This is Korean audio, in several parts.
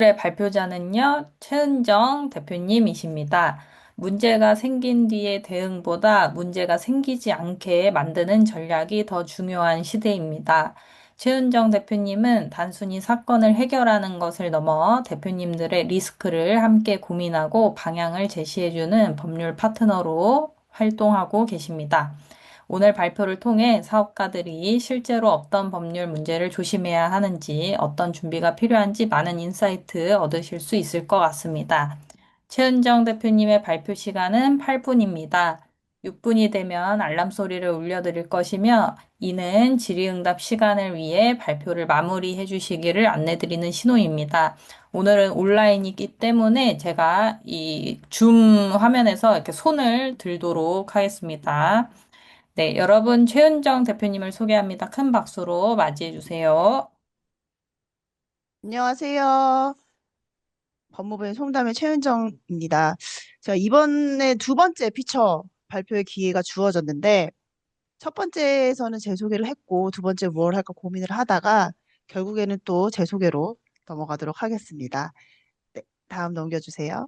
오늘의 발표자는요, 최은정 대표님이십니다. 문제가 생긴 뒤의 대응보다 문제가 생기지 않게 만드는 전략이 더 중요한 시대입니다. 최은정 대표님은 단순히 사건을 해결하는 것을 넘어 대표님들의 리스크를 함께 고민하고 방향을 제시해주는 법률 파트너로 활동하고 계십니다. 오늘 발표를 통해 사업가들이 실제로 어떤 법률 문제를 조심해야 하는지, 어떤 준비가 필요한지 많은 인사이트 얻으실 수 있을 것 같습니다. 최은정 대표님의 발표 시간은 8분입니다. 6분이 되면 알람 소리를 울려드릴 것이며, 이는 질의응답 시간을 위해 발표를 마무리해 주시기를 안내드리는 신호입니다. 오늘은 온라인이기 때문에 제가 이 줌 화면에서 이렇게 손을 들도록 하겠습니다. 네, 여러분 최은정 대표님을 소개합니다. 큰 박수로 맞이해 주세요. 안녕하세요. 법무부의 송담의 최은정입니다. 제가 이번에 두 번째 피처 발표의 기회가 주어졌는데, 첫 번째에서는 제 소개를 했고, 두 번째 뭘 할까 고민을 하다가, 결국에는 또 제 소개로 넘어가도록 하겠습니다. 네, 다음 넘겨주세요.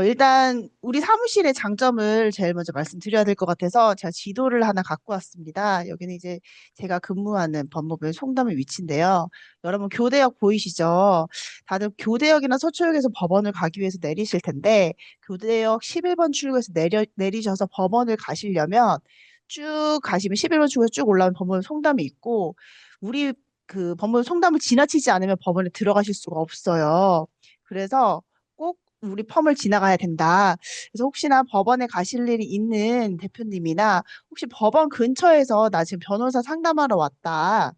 일단 우리 사무실의 장점을 제일 먼저 말씀드려야 될 것 같아서 제가 지도를 하나 갖고 왔습니다. 여기는 이제 제가 근무하는 법무부의 송담의 위치인데요. 여러분 교대역 보이시죠? 다들 교대역이나 서초역에서 법원을 가기 위해서 내리실 텐데 교대역 11번 출구에서 내리셔서 법원을 가시려면 쭉 가시면 11번 출구에 쭉 올라오면 법원 송담이 있고 우리 그 법원 송담을 지나치지 않으면 법원에 들어가실 수가 없어요. 그래서 꼭 우리 펌을 지나가야 된다. 그래서 혹시나 법원에 가실 일이 있는 대표님이나 혹시 법원 근처에서 나 지금 변호사 상담하러 왔다.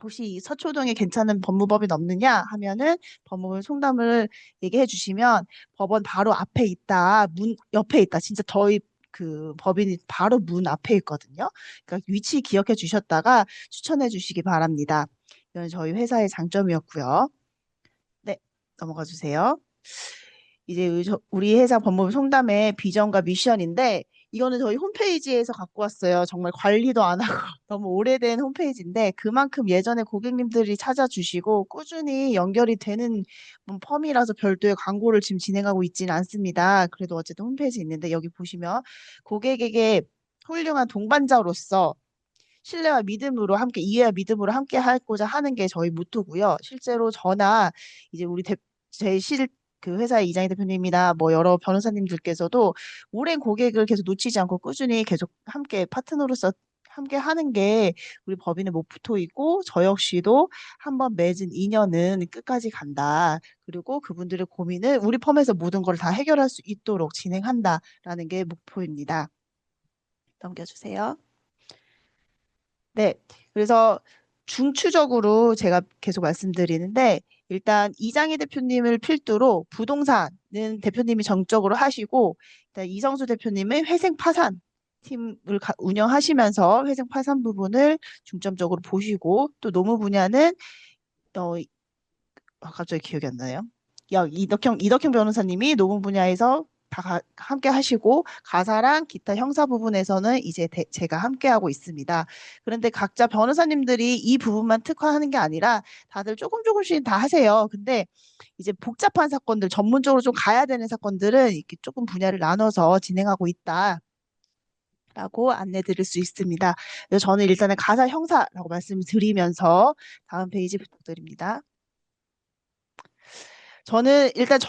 혹시 이 서초동에 괜찮은 법무법인 없느냐 하면은 법무법 송담을 얘기해 주시면 법원 바로 앞에 있다. 문 옆에 있다. 진짜 저희 그 법인이 바로 문 앞에 있거든요. 그러니까 위치 기억해 주셨다가 추천해 주시기 바랍니다. 이건 저희 회사의 장점이었고요. 네, 넘어가 주세요. 이제 우리 회사 법무부 송담의 비전과 미션인데 이거는 저희 홈페이지에서 갖고 왔어요. 정말 관리도 안 하고 너무 오래된 홈페이지인데 그만큼 예전에 고객님들이 찾아주시고 꾸준히 연결이 되는 펌이라서 별도의 광고를 지금 진행하고 있지는 않습니다. 그래도 어쨌든 홈페이지 있는데 여기 보시면 고객에게 훌륭한 동반자로서 신뢰와 믿음으로 함께 이해와 믿음으로 함께 하고자 하는 게 저희 모토고요. 실제로 저나 이제 우리 제실 그 회사의 이장희 대표님이나 뭐 여러 변호사님들께서도 오랜 고객을 계속 놓치지 않고 꾸준히 계속 함께 파트너로서 함께 하는 게 우리 법인의 모토이고 저 역시도 한번 맺은 인연은 끝까지 간다. 그리고 그분들의 고민을 우리 펌에서 모든 걸 다 해결할 수 있도록 진행한다라는 게 목표입니다. 넘겨주세요. 네. 그래서 중추적으로 제가 계속 말씀드리는데 일단 이장희 대표님을 필두로 부동산은 대표님이 정적으로 하시고 일단 이성수 대표님은 회생 파산 팀을 운영하시면서 회생 파산 부분을 중점적으로 보시고 또 노무 분야는 어, 갑자기 기억이 안 나요. 이덕형 변호사님이 노무 분야에서 함께 하시고 가사랑 기타 형사 부분에서는 이제 제가 함께 하고 있습니다. 그런데 각자 변호사님들이 이 부분만 특화하는 게 아니라 다들 조금 조금씩 다 하세요. 근데 이제 복잡한 사건들 전문적으로 좀 가야 되는 사건들은 이렇게 조금 분야를 나눠서 진행하고 있다. 라고 안내 드릴 수 있습니다. 그래서 저는 일단은 가사 형사라고 말씀을 드리면서 다음 페이지 부탁드립니다. 저는 일단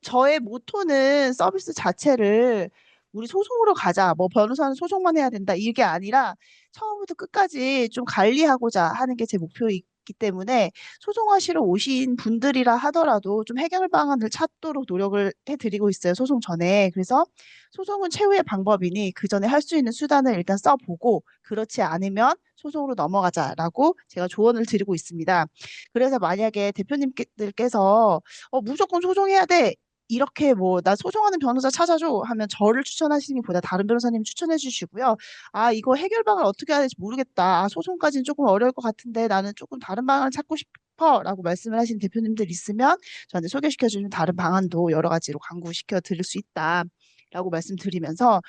저의 모토는 서비스 자체를 우리 소송으로 가자. 뭐 변호사는 소송만 해야 된다. 이게 아니라 처음부터 끝까지 좀 관리하고자 하는 게 제 목표이기 때문에 소송하시러 오신 분들이라 하더라도 좀 해결 방안을 찾도록 노력을 해드리고 있어요. 소송 전에. 그래서 소송은 최후의 방법이니 그 전에 할 수 있는 수단을 일단 써보고 그렇지 않으면 소송으로 넘어가자라고 제가 조언을 드리고 있습니다. 그래서 만약에 대표님들께서 무조건 소송해야 돼. 이렇게 뭐, 나 소송하는 변호사 찾아줘 하면 저를 추천하시는 것보다 다른 변호사님 추천해 주시고요. 아, 이거 해결 방안 어떻게 해야 될지 모르겠다. 아, 소송까지는 조금 어려울 것 같은데 나는 조금 다른 방안을 찾고 싶어. 라고 말씀을 하신 대표님들 있으면 저한테 소개시켜 주는 다른 방안도 여러 가지로 강구시켜 드릴 수 있다. 라고 말씀드리면서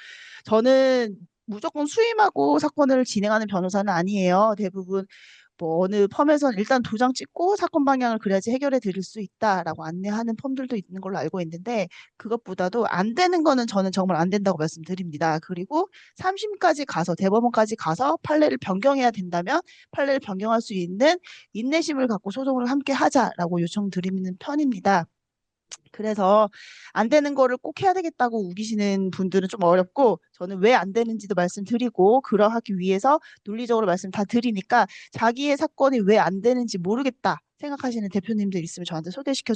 저는 무조건 수임하고 사건을 진행하는 변호사는 아니에요. 대부분 뭐 어느 펌에서는 일단 도장 찍고 사건 방향을 그래야지 해결해 드릴 수 있다라고 안내하는 펌들도 있는 걸로 알고 있는데 그것보다도 안 되는 거는 저는 정말 안 된다고 말씀드립니다. 그리고 3심까지 가서 대법원까지 가서 판례를 변경해야 된다면 판례를 변경할 수 있는 인내심을 갖고 소송을 함께 하자라고 요청드리는 편입니다. 그래서 안 되는 거를 꼭 해야 되겠다고 우기시는 분들은 좀 어렵고 저는 왜 안 되는지도 말씀드리고 그러하기 위해서 논리적으로 말씀 다 드리니까 자기의 사건이 왜 안 되는지 모르겠다 생각하시는 대표님들 있으면 저한테 소개시켜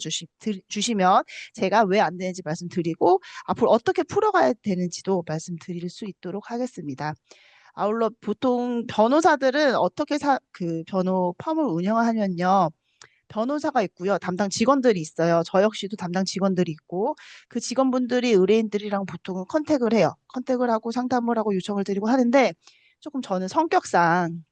주시면 제가 왜 안 되는지 말씀드리고 앞으로 어떻게 풀어가야 되는지도 말씀드릴 수 있도록 하겠습니다. 아울러 보통 변호사들은 어떻게 그 변호 펌을 운영하냐면요. 변호사가 있고요. 담당 직원들이 있어요. 저 역시도 담당 직원들이 있고 그 직원분들이 의뢰인들이랑 보통은 컨택을 해요. 컨택을 하고 상담을 하고 요청을 드리고 하는데 조금 저는 성격상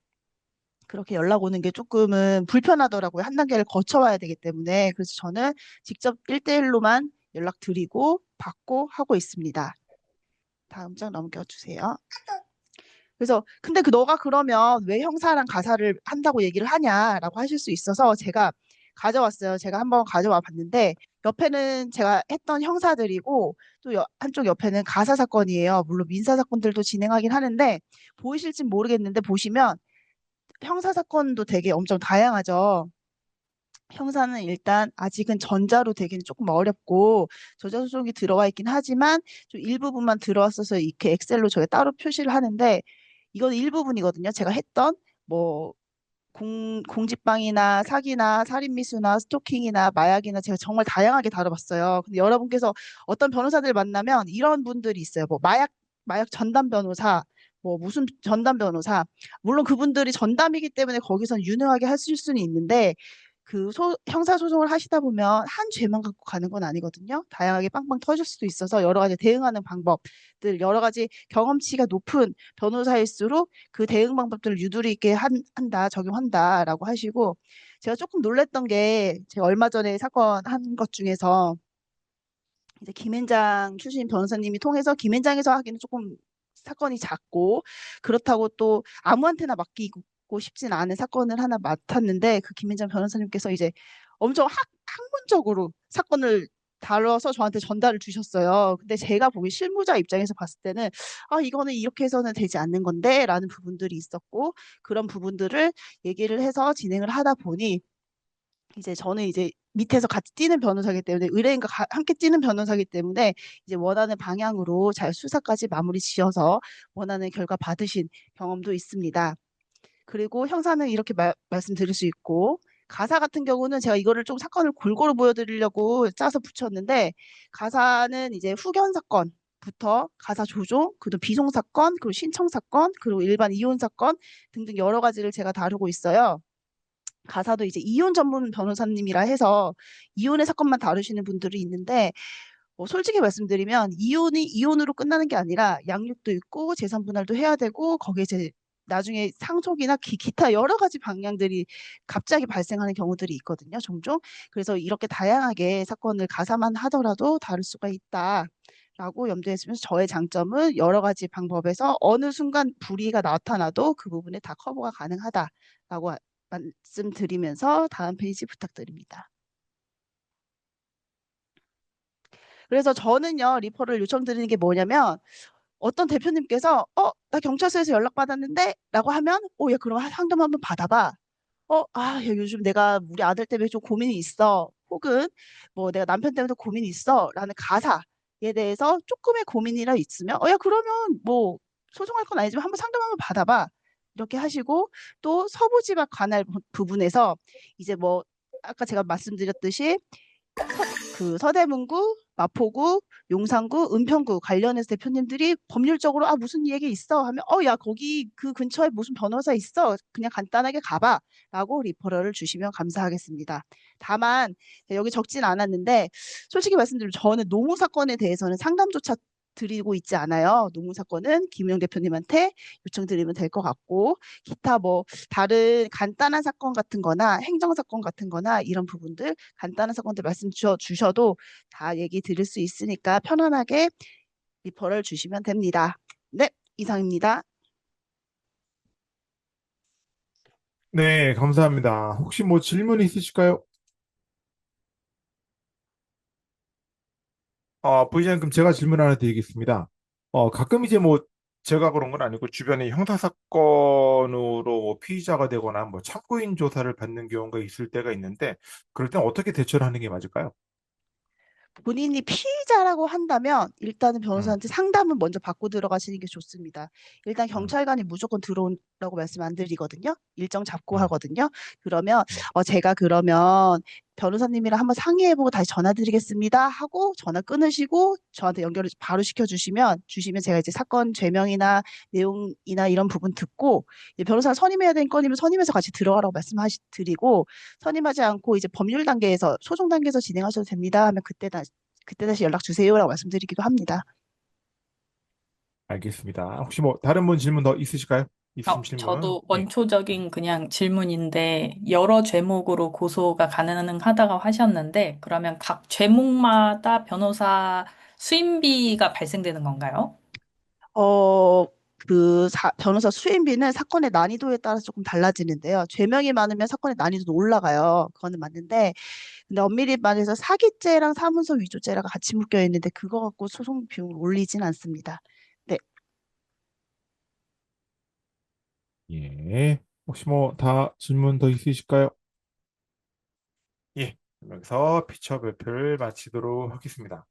그렇게 연락 오는 게 조금은 불편하더라고요. 한 단계를 거쳐와야 되기 때문에. 그래서 저는 직접 1대1로만 연락드리고 받고 하고 있습니다. 다음 장 넘겨주세요. 그래서 근데 그 너가 그러면 왜 형사랑 가사를 한다고 얘기를 하냐라고 하실 수 있어서 제가 가져왔어요. 제가 한번 가져와 봤는데 옆에는 제가 했던 형사들이고 또 한쪽 옆에는 가사 사건이에요. 물론 민사 사건들도 진행하긴 하는데 보이실진 모르겠는데 보시면 형사 사건도 되게 엄청 다양하죠. 형사는 일단 아직은 전자로 되기는 조금 어렵고 저자소송이 들어와 있긴 하지만 좀 일부분만 들어왔어서 이렇게 엑셀로 저희 따로 표시를 하는데 이건 일부분이거든요. 제가 했던 뭐 공직방이나 사기나 살인미수나 스토킹이나 마약이나 제가 정말 다양하게 다뤄봤어요. 근데 여러분께서 어떤 변호사들 만나면 이런 분들이 있어요. 뭐 마약 전담 변호사, 뭐 무슨 전담 변호사. 물론 그분들이 전담이기 때문에 거기선 유능하게 하실 수는 있는데 그 형사소송을 하시다 보면 한 죄만 갖고 가는 건 아니거든요. 다양하게 빵빵 터질 수도 있어서 여러 가지 대응하는 방법들, 여러 가지 경험치가 높은 변호사일수록 그 대응 방법들을 유두리 있게 한다, 적용한다라고 하시고 제가 조금 놀랬던 게 제가 얼마 전에 사건 한 것 중에서 이제 김앤장 출신 변호사님이 통해서 김앤장에서 하기는 조금 사건이 작고 그렇다고 또 아무한테나 맡기고 싶진 않은 사건을 하나 맡았는데 그 김앤장 변호사님께서 이제 엄청 학문적으로 사건을 다뤄서 저한테 전달을 주셨어요. 근데 제가 보기 실무자 입장에서 봤을 때는 아 이거는 이렇게 해서는 되지 않는 건데 라는 부분들이 있었고 그런 부분들을 얘기를 해서 진행을 하다 보니 이제 저는 이제 밑에서 같이 뛰는 변호사기 때문에 의뢰인과 함께 뛰는 변호사기 때문에 이제 원하는 방향으로 잘 수사까지 마무리 지어서 원하는 결과 받으신 경험도 있습니다. 그리고 형사는 이렇게 말씀드릴 수 있고 가사 같은 경우는 제가 이거를 좀 사건을 골고루 보여드리려고 짜서 붙였는데 가사는 이제 후견 사건부터 가사 조종, 그리고 비송 사건, 그리고 신청 사건, 그리고 일반 이혼 사건 등등 여러 가지를 제가 다루고 있어요. 가사도 이제 이혼 전문 변호사님이라 해서 이혼의 사건만 다루시는 분들이 있는데 솔직히 말씀드리면 이혼이 이혼으로 끝나는 게 아니라 양육도 있고 재산 분할도 해야 되고 거기에 이제 나중에 상속이나 기타 여러 가지 방향들이 갑자기 발생하는 경우들이 있거든요, 종종. 그래서 이렇게 다양하게 사건을 가사만 하더라도 다룰 수가 있다. 라고 염두에 두면서 저의 장점은 여러 가지 방법에서 어느 순간 불이익가 나타나도 그 부분에 다 커버가 가능하다라고 말씀드리면서 다음 페이지 부탁드립니다. 그래서 저는요, 리퍼를 요청드리는 게 뭐냐면 어떤 대표님께서 나 경찰서에서 연락받았는데 라고 하면 야, 그럼 상담 한번 받아봐. 야, 요즘 내가 우리 아들 때문에 좀 고민이 있어. 혹은 뭐 내가 남편 때문에 고민이 있어. 라는 가사에 대해서 조금의 고민이라 있으면 야, 그러면 뭐 소송할 건 아니지만 한번 상담 한번 받아봐. 이렇게 하시고 또 서부지방 관할 부분에서 이제 뭐 아까 제가 말씀드렸듯이 그 서대문구, 마포구, 용산구, 은평구 관련해서 대표님들이 법률적으로 무슨 얘기 있어 하면 야 거기 그 근처에 무슨 변호사 있어 그냥 간단하게 가봐라고 리퍼럴을 주시면 감사하겠습니다. 다만 여기 적진 않았는데 솔직히 말씀드리면 저는 노무 사건에 대해서는 상담조차 드리고 있지 않아요. 노무 사건은 김용 대표님한테 요청드리면 될 것 같고 기타 뭐 다른 간단한 사건 같은 거나 행정 사건 같은 거나 이런 부분들 간단한 사건들 말씀 주셔도 다 얘기 드릴 수 있으니까 편안하게 리퍼럴 주시면 됩니다. 네, 이상입니다. 네, 감사합니다. 혹시 뭐 질문 있으실까요? 부회장님, 그럼 제가 질문 하나 드리겠습니다. 가끔 이제 뭐 제가 그런 건 아니고 주변에 형사사건으로 뭐 피의자가 되거나 뭐 참고인 조사를 받는 경우가 있을 때가 있는데 그럴 땐 어떻게 대처를 하는 게 맞을까요? 본인이 피의자라고 한다면 일단은 음, 변호사한테 상담은 먼저 받고 들어가시는 게 좋습니다. 일단 음, 경찰관이 무조건 들어오라고 말씀 안 드리거든요. 일정 잡고 음, 하거든요. 그러면 음. 제가 그러면 변호사님이랑 한번 상의해보고 다시 전화 드리겠습니다 하고 전화 끊으시고 저한테 연결을 바로 시켜주시면 제가 이제 사건 죄명이나 내용이나 이런 부분 듣고 이제 변호사를 선임해야 되는 건이면 선임해서 같이 들어가라고 드리고 선임하지 않고 이제 법률 단계에서 소송 단계에서 진행하셔도 됩니다 하면 그때 다시 연락 주세요라고 말씀드리기도 합니다. 알겠습니다. 혹시 뭐 다른 분 질문 더 있으실까요? 있으신 질문? 저도 예. 원초적인 그냥 질문인데, 여러 죄목으로 고소가 가능하다고 하셨는데, 그러면 각 죄목마다 변호사 수임비가 발생되는 건가요? 어, 변호사 수임비는 사건의 난이도에 따라서 조금 달라지는데요. 죄명이 많으면 사건의 난이도도 올라가요. 그거는 맞는데, 근데 엄밀히 말해서 사기죄랑 사문서 위조죄랑 같이 묶여 있는데 그거 갖고 소송 비용을 올리진 않습니다. 네. 예. 혹시 뭐 다 질문 더 있으실까요? 예. 여기서 피처 발표를 마치도록 하겠습니다.